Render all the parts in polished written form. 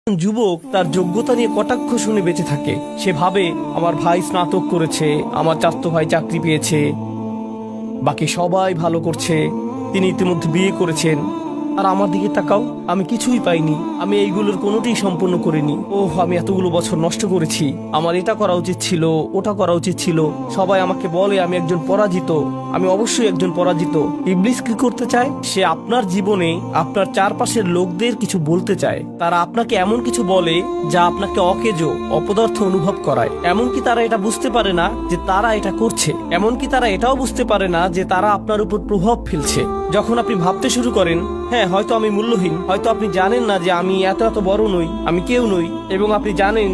যুবক তার যোগ্যতা নিয়ে কটাক্ষ শুনে বেঁচে থাকে। সে ভাবে আমার ভাই স্নাতক করেছে, আমার চাচাতো ভাই চাকরি পেয়েছে, বাকি সবাই ভালো করছে, তিনি ইতিমধ্যে বিয়ে করেছেন, আর আমার দিকে তাকাও, আমি কিছুই পাইনি, আমি এইগুলোর কোনোটিই সম্পূর্ণ করিনি। ওহ, আমি এতগুলো বছর নষ্ট করেছি, আমার এটা করা উচিত ছিল, ওটা করা উচিত ছিল। সবাই আমাকে বলে আমি একজন পরাজিত, আমি অবশ্যই একজন পরাজিত। ইবলিস কি করতে চায়? সে আপনার জীবনে আপনার চারপাশের লোকদের কিছু বলতে চায়। তারা আপনাকে এমন কিছু বলে যা আপনাকে অকেজো, অপদার্থ অনুভব করায়। এমনকি তারা এটা বুঝতে পারে না যে তারা এটা করছে, এমনকি তারা এটাও বুঝতে পারে না যে তারা আপনার উপর প্রভাব ফেলছে। যখন আপনি ভাবতে শুরু করেন, হ্যাঁ হয়তো আমি মূল্যহীন, হয়তো আপনি জানেন না যে আমি এত এত বড় নই, আমি কেউ নই, এবং আপনি জানেন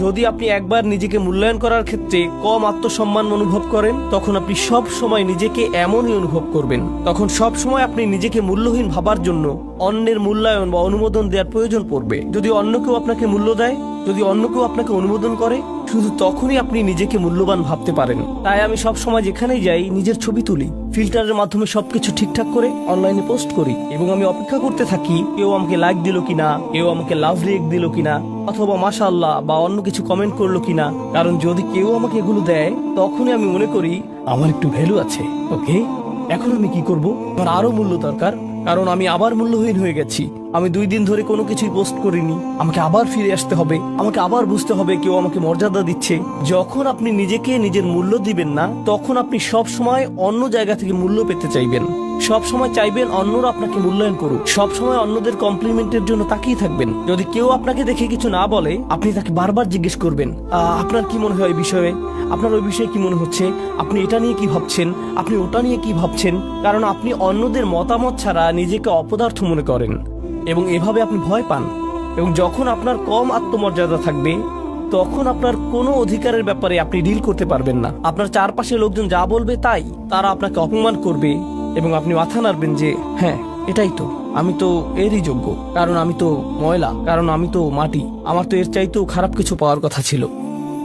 যদি আপনি একবার নিজেকে মূল্যায়ন করার ক্ষেত্রে কম আত্মসম্মান অনুভব করেন, তখন আপনি সব সময় নিজেকে এমনই অনুভব করবেন। তখন সব সময় আপনি নিজেকে মূল্যহীন ভাবার জন্য অন্যের মূল্যায়ন বা অনুমোদন দেওয়ার প্রয়োজন পড়বে। যদি অন্য কেউ আপনাকে মূল্য দেয়, যদি অন্য কেউ আপনাকে অনুমোদন করে, শুধু তখনই আপনি নিজেকে মূল্যবান ভাবতে পারেন। তাই আমি সব সময় যেখানেই যাই নিজের ছবি তুলি, ফিল্টারের মাধ্যমে সবকিছু ঠিকঠাক করে অনলাইনে পোস্ট করি, এবং আমি অপেক্ষা করতে থাকি কেউ আমাকে লাইক দিল কিনা, কেউ আমাকে লাভ রিয়েক্ট দিল কিনা, অথবা মাশাআল্লাহ বা অন্য কিছু কমেন্ট করলো কিনা। কারণ যদি কেউ আমাকে এগুলো দেয়, তখনই আমি মনে করি আমার একটু ভ্যালু আছে। ওকে, এখন আমি কি করব? আমার আরো মূল্য দরকার, কারণ আমি আবার মূল্যহীন হয়ে গেছি। আমি 2 দিন ধরে কোনো কিছুই পোস্ট করিনি, আমাকে আবার ফিরে আসতে হবে, আমাকে আবার বুঝতে হবে কেউ আমাকে মর্যাদা দিচ্ছে। যখন আপনি নিজেকে নিজের মূল্য দিবেন না, তখন আপনি সব সময় অন্য জায়গা থেকে মূল্য পেতে চাইবেন, সব সময় চাইবেন অন্যরা আপনাকে মূল্যায়ন করুক, সব সময় অন্যদের কমপ্লিমেন্টের জন্য তাকিয়ে থাকবেন। যদি কেউ আপনাকে দেখে কিছু না বলে, আপনি তাকে বারবার জিজ্ঞেস করবেন আপনার কি মনে হয় এই বিষয়ে, আপনার ওই বিষয়ে কি মনে হচ্ছে, আপনি এটা নিয়ে কি ভাবছেন, আপনি ওটা নিয়ে কি ভাবছেন। কারণ আপনি অন্যদের মতামত ছাড়া নিজেকে অপদার্থ মনে করেন, এবং এভাবে আপনি ভয় পান। এবং যখন আপনার কম আত্মমর্যাদা থাকবে, তখন আপনার কোনো অধিকারের ব্যাপারে আপনি ডিল করতে পারবেন না। আপনার চারপাশে লোকজন যা বলবে তাই, তারা আপনাকে অপমান করবে, এবং আপনি মাথা নাড়বেন যে হ্যাঁ এটাই তো, আমি তো এরই যোগ্য, কারণ আমি তো ময়লা, কারণ আমি তো মাটি, আমার তো এর চাইতেও খারাপ কিছু পাওয়ার কথা ছিল।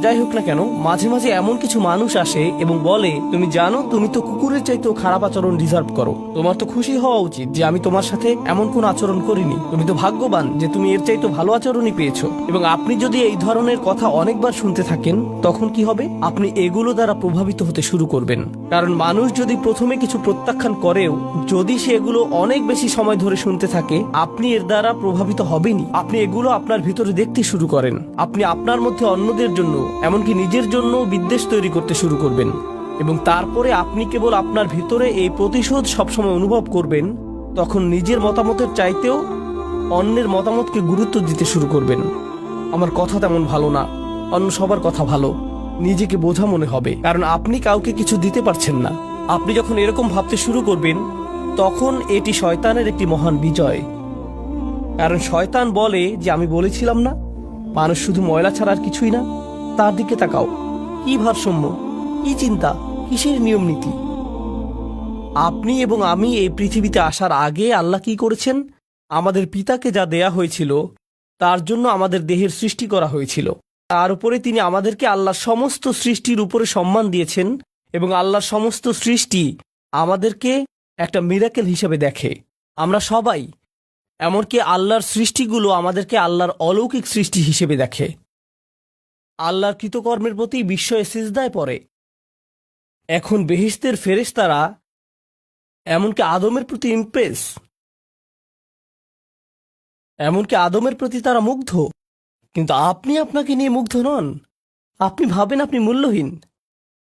যাই হোক না কেন, মাঝে মাঝে এমন কিছু মানুষ আসে এবং বলে তুমি জানো তুমি তো কুকুরের চাইতেও খারাপ আচরণ ডিজার্ভ করো, তোমার তো খুশি হওয়া উচিত যে আমি তোমার সাথে এমন কোন আচরণ করিনি, তুমি তো ভাগ্যবান যে তুমি এর চাইতে ভালো আচরণই পেয়েছো। এবং আপনি যদি এই ধরনের কথা অনেকবার শুনতে থাকেন, তখন কি হবে? আপনি এগুলো দ্বারা প্রভাবিত হতে শুরু করবেন। কারণ মানুষ যদি প্রথমে কিছু প্রত্যাখ্যান করেও, যদি সে এগুলো অনেক বেশি সময় ধরে শুনতে থাকে, আপনি এর দ্বারা প্রভাবিত হবেনই। আপনি এগুলো আপনার ভিতরে দেখতে শুরু করেন, আপনি আপনার মধ্যে অন্যদের জন্য, এমনকি নিজের জন্য বিদ্বেষ তৈরি করতে শুরু করবেন, এবং তারপরে আপনি কেবল আপনার ভিতরে এই প্রতিশোধ সবসময় অনুভব করবেন। তখন নিজের মতামতের চাইতেও অন্যের মতামতকে গুরুত্ব দিতে শুরু করবেন। আমার কথা তেমন ভালো না, অন্য সবার কথা ভালো, নিজেকে বোঝা মনে হবে, কারণ আপনি কাউকে কিছু দিতে পারছেন না। আপনি যখন এরকম ভাবতে শুরু করবেন, তখন এটি শয়তানের একটি মহান বিজয়। কারণ শয়তান বলে যে আমি বলেছিলাম না, মানুষ শুধু ময়লা ছাড়া আর কিছুই না। তার দিকে তাকাও, কি ভারসাম্য, কি চিন্তা, কিসের নিয়ম নীতি। আপনি এবং আমি এই পৃথিবীতে আসার আগে আল্লাহ কি করেছেন? আমাদের পিতাকে যা দেয়া হয়েছিল তার জন্য আমাদের দেহের সৃষ্টি করা হয়েছিল। তার উপরে তিনি আমাদেরকে আল্লাহর সমস্ত সৃষ্টির উপরে সম্মান দিয়েছেন, এবং আল্লাহর সমস্ত সৃষ্টি আমাদেরকে একটা মিরাকেল হিসেবে দেখে। আমরা সবাই, এমনকি আল্লাহর সৃষ্টিগুলো আমাদেরকে আল্লাহর অলৌকিক সৃষ্টি হিসেবে দেখে। আল্লাহর কৃতকর্মের প্রতি বিস্ময়ে সিজদায় পড়ে। এখন বেহেশতের ফেরেশতারা এমনকি আদমের প্রতি ইমপ্রেস, এমনকি আদমের প্রতি তারা মুগ্ধ। কিন্তু আপনি আপনাকে নিয়ে মুগ্ধ নন, আপনি ভাবেন আপনি মূল্যহীন।